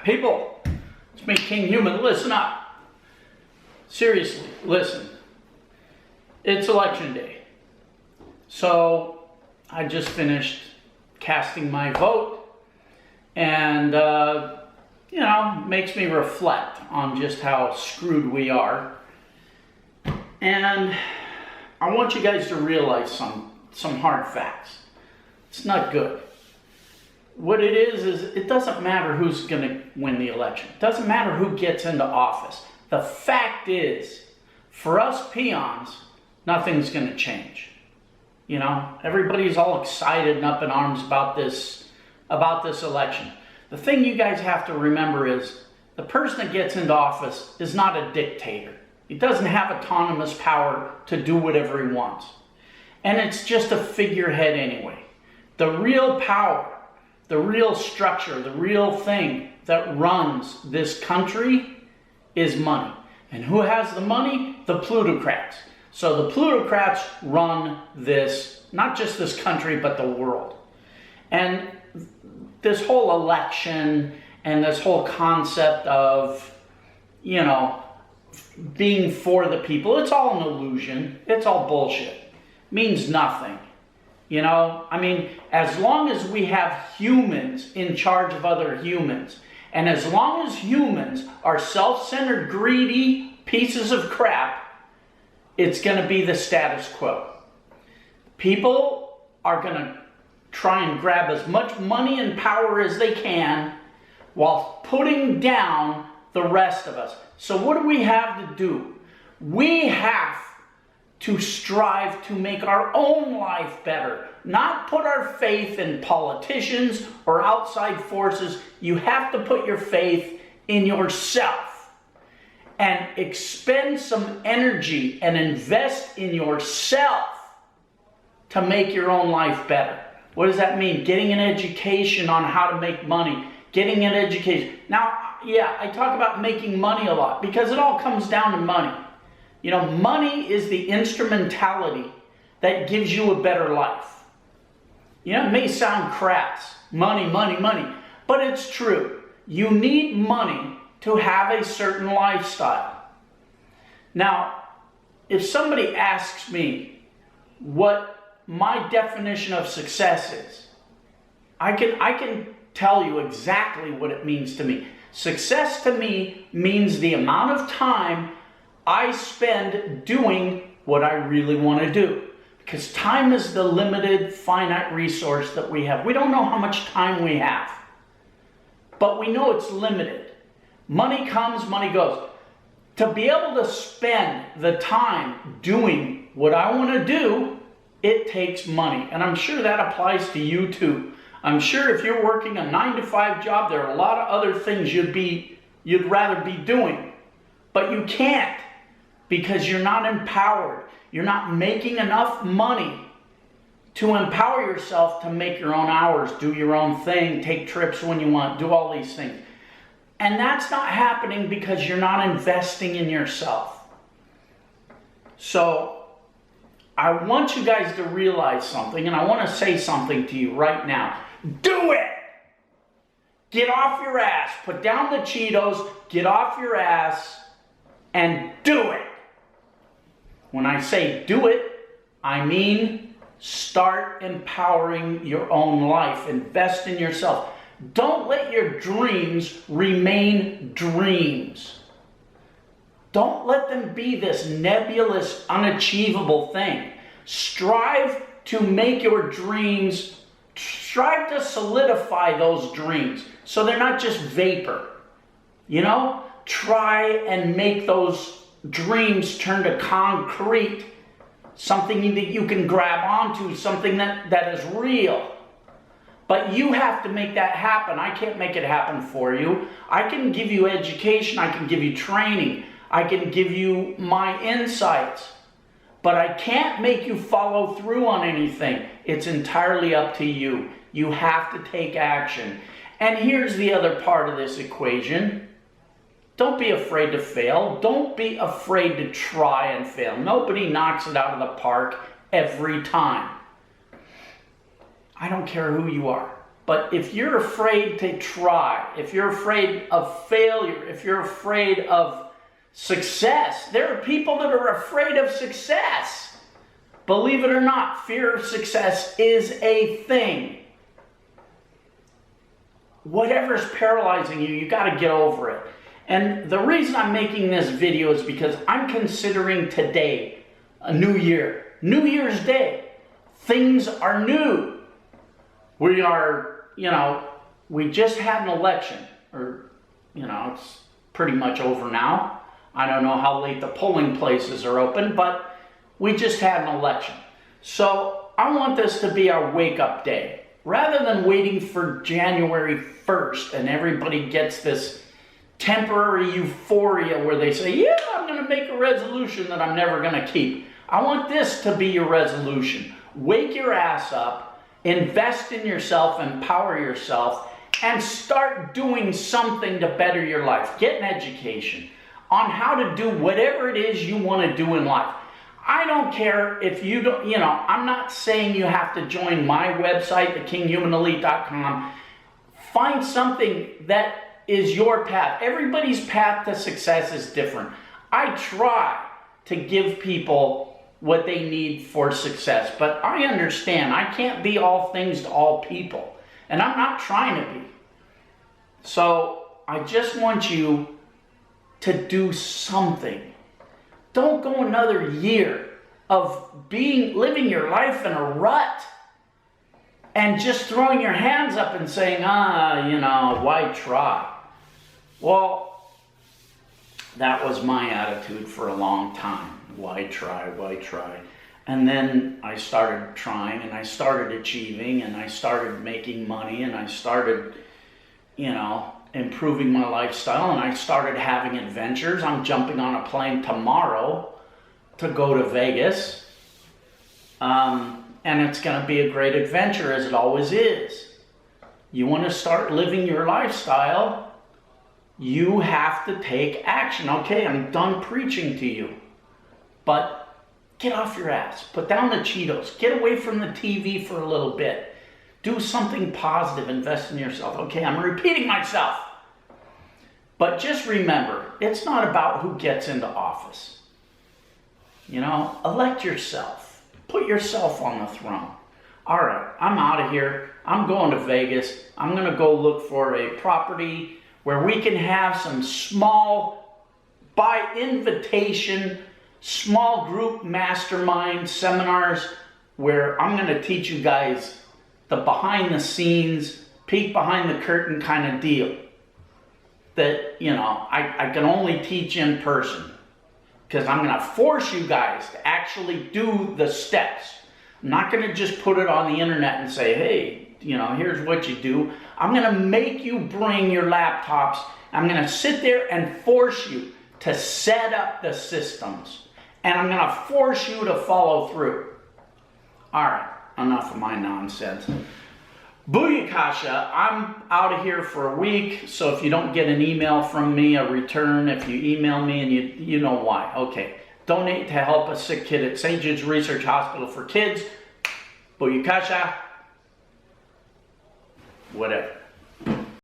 People, it's me, Kinghuman. Listen up. Seriously, listen. It's election day. So I just finished casting my vote, and makes me reflect on just how screwed we are. And I want you guys to realize some hard facts. It's not good. What it is it doesn't matter who's going to win the election. It doesn't matter who gets into office. The fact is, for us peons, nothing's going to change. You know, everybody's all excited and up in arms about this election. The thing you guys have to remember is the person that gets into office is not a dictator. He doesn't have autonomous power to do whatever he wants. And it's just a figurehead anyway. The real power, the real structure, the real thing that runs this country is money. And who has the money? The plutocrats. So the plutocrats run this, not just this country, but the world. And this whole election and this whole concept of, being for the people, it's all an illusion. It's all bullshit. It means nothing. As long as we have humans in charge of other humans, and as long as humans are self-centered, greedy pieces of crap, it's going to be the status quo. People are going to try and grab as much money and power as they can while putting down the rest of us. So what do we have to do? We have to strive to make our own life better, not put our faith in politicians or outside forces. You have to put your faith in yourself and expend some energy and invest in yourself to make your own life better. What does that mean? Getting an education on how to make money, getting an education. Now, yeah, I talk about making money a lot because it all comes down to money. Money is the instrumentality that gives you a better life. It may sound crass, money, but it's true. You need money to have a certain lifestyle. Now, if somebody asks me what my definition of success is, I can tell you exactly what it means to me. Success to me means the amount of time I spend doing what I really want to do. Because time is the limited, finite resource that we have. We don't know how much time we have, but we know it's limited. Money comes, money goes. To be able to spend the time doing what I want to do, it takes money. And I'm sure that applies to you too. I'm sure if you're working a 9-to-5 job, there are a lot of other things you'd rather be doing. But you can't because you're not empowered. You're not making enough money to empower yourself to make your own hours, do your own thing, take trips when you want, do all these things. And that's not happening because you're not investing in yourself. So I want you guys to realize something, and I want to say something to you right now. Do it! Get off your ass. Put down the Cheetos, get off your ass, and do it. When I say do it, I mean start empowering your own life. Invest in yourself. Don't let your dreams remain dreams. Don't let them be this nebulous, unachievable thing. Strive to make your dreams, strive to solidify those dreams so they're not just vapor. Try and make those dreams turn to concrete, something that you can grab onto, something that is real. But you have to make that happen. I can't make it happen for you. I can give you education, I can give you training, I can give you my insights, but I can't make you follow through on anything. It's entirely up to you. You have to take action. And here's the other part of this equation. Don't be afraid to fail. Don't be afraid to try and fail. Nobody knocks it out of the park every time. I don't care who you are. But if you're afraid to try, if you're afraid of failure, if you're afraid of success, there are people that are afraid of success. Believe it or not, fear of success is a thing. Whatever's paralyzing you, you got to get over it. And the reason I'm making this video is because I'm considering today a new year. New Year's Day. Things are new. We are, we just had an election. Or, it's pretty much over now. I don't know how late the polling places are open, but we just had an election. So I want this to be our wake-up day. Rather than waiting for January 1st and everybody gets this temporary euphoria where they say, yeah, I'm going to make a resolution that I'm never going to keep. I want this to be your resolution. Wake your ass up, invest in yourself, empower yourself, and start doing something to better your life. Get an education on how to do whatever it is you want to do in life. I don't care if you don't, I'm not saying you have to join my website, thekinghumanelite.com. Find something that is your path. Everybody's path to success is different. I try to give people what they need for success, but I understand I can't be all things to all people, and I'm not trying to be. So I just want you to do something. Don't go another year of living your life in a rut and just throwing your hands up and saying, why try? Well, that was my attitude for a long time. Why try? Why try? And then I started trying, and I started achieving, and I started making money, and I started, improving my lifestyle, and I started having adventures. I'm jumping on a plane tomorrow to go to Vegas, and it's going to be a great adventure, as it always is. You want to start living your lifestyle, you have to take action. Okay, I'm done preaching to you, but get off your ass, put down the Cheetos, get away from the TV for a little bit. Do something positive, invest in yourself. Okay, I'm repeating myself. But just remember, it's not about who gets into office. Elect yourself. Put yourself on the throne. All right, I'm out of here. I'm going to Vegas. I'm going to go look for a property where we can have some small, by invitation, small group mastermind seminars where I'm going to teach you guys the behind the scenes, peek behind the curtain kind of deal that, I can only teach in person, because I'm going to force you guys to actually do the steps. I'm not going to just put it on the internet and say, hey, here's what you do. I'm going to make you bring your laptops. I'm going to sit there and force you to set up the systems. And I'm going to force you to follow through. All right. Enough of my nonsense. Booyakasha, I'm out of here for a week, so if you don't get an email from me, a return. If you email me, and you know why. Okay. Donate to help a sick kid at St. Jude's Research Hospital for Kids. Booyakasha. Whatever.